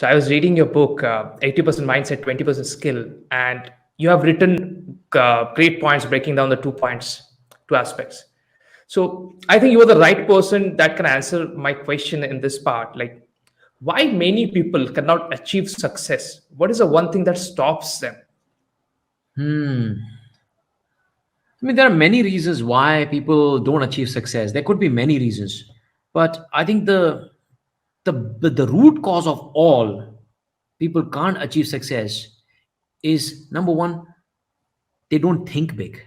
So I was reading your book, 80% Mindset, 20% Skill, and you have written great points breaking down the 2 points, 2 aspects. So I think you are the right person that can answer my question in this part. Like, why many people cannot achieve success? What is the one thing that stops them? I mean, there are many reasons why people don't achieve success. There could be many reasons, but I think the root cause of all people can't achieve success is number one, they don't think big.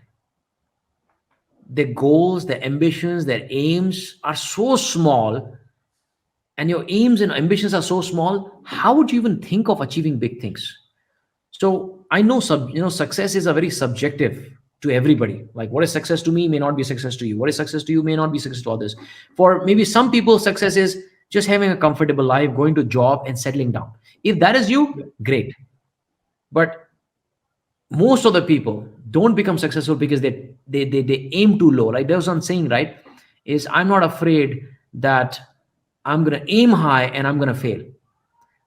Their goals, their ambitions, their aims are so small, and your aims and ambitions are so small. How would you even think of achieving big things? So I know success is a very subjective to everybody. Like what is success to me may not be success to you. What is success to you may not be success to others. For maybe some people, success is just having a comfortable life, going to job and settling down. If that is you, great. But most of the people don't become successful because they aim too low. Like there's one saying, right? Is I'm not afraid that I'm gonna aim high and I'm gonna fail.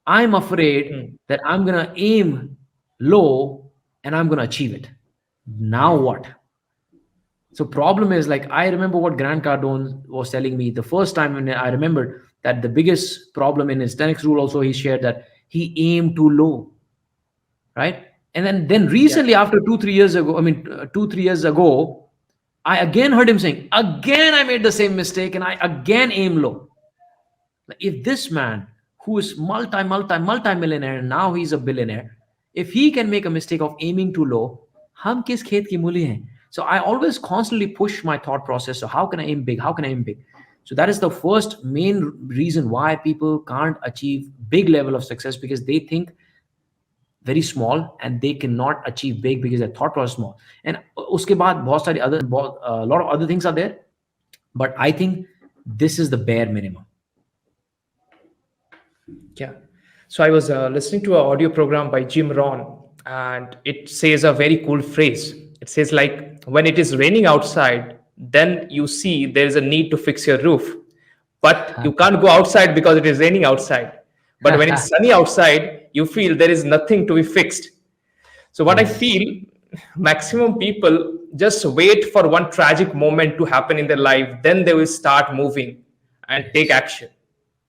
I'm afraid that I'm gonna aim low and I'm gonna achieve it. Now what? So problem is, like, I remember what Grant Cardone was telling me the first time when I remembered that the biggest problem in his 10x rule also he shared that he aimed too low, right? And then recently after 2 3 years ago, 2 3 years ago, I again heard him saying, again I made the same mistake and I again aim low. If this man who is multi millionaire, now he's a billionaire, if he can make a mistake of aiming too low, hum kis khet ki muli hain? So I always constantly push my thought process. So how can I aim big? How can I aim big? So that is the first main reason why people can't achieve big level of success, because they think very small and they cannot achieve big because their thought process is small. And uske baad a lot of other things are there, but I think this is the bare minimum. Yeah. So I was listening to an audio program by Jim Rohn, and it says a very cool phrase. It says, like, when it is raining outside, then you see there is a need to fix your roof, but you can't go outside because it is raining outside. But when it's sunny outside, you feel there is nothing to be fixed. So what I feel, maximum people just wait for one tragic moment to happen in their life, then they will start moving and take action.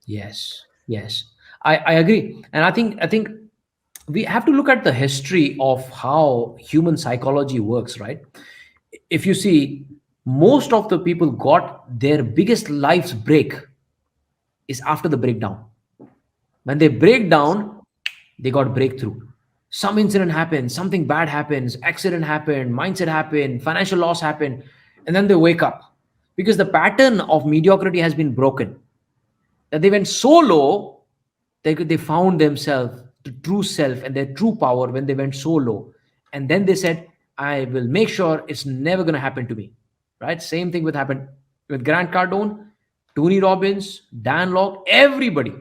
Yes, I agree, and I think we have to look at the history of how human psychology works, right? If you see, most of the people got their biggest life's break is after the breakdown. When they break down, they got breakthrough. Some incident happens, something bad happens, accident happened, mindset happened, financial loss happened, and then they wake up because the pattern of mediocrity has been broken. That they went so low, they found themselves, the true self and their true power when they went so low. And then they said, I will make sure it's never going to happen to me. Right? Same thing would happen with Grant Cardone, Tony Robbins, Dan Lok, everybody.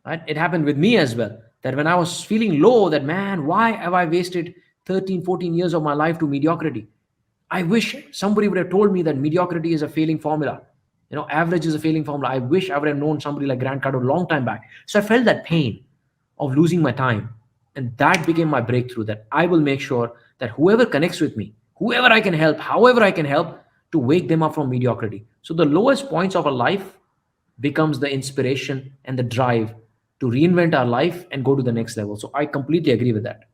Right? It happened with me as well. That when I was feeling low, that man, why have I wasted 13, 14 years of my life to mediocrity? I wish somebody would have told me that mediocrity is a failing formula. Average is a failing formula. I wish I would have known somebody like Grant Cardone a long time back. So I felt that pain of losing my time. And that became my breakthrough, that I will make sure that whoever connects with me, whoever I can help, however I can help, to wake them up from mediocrity. So the lowest points of a life becomes the inspiration and the drive to reinvent our life and go to the next level. So I completely agree with that.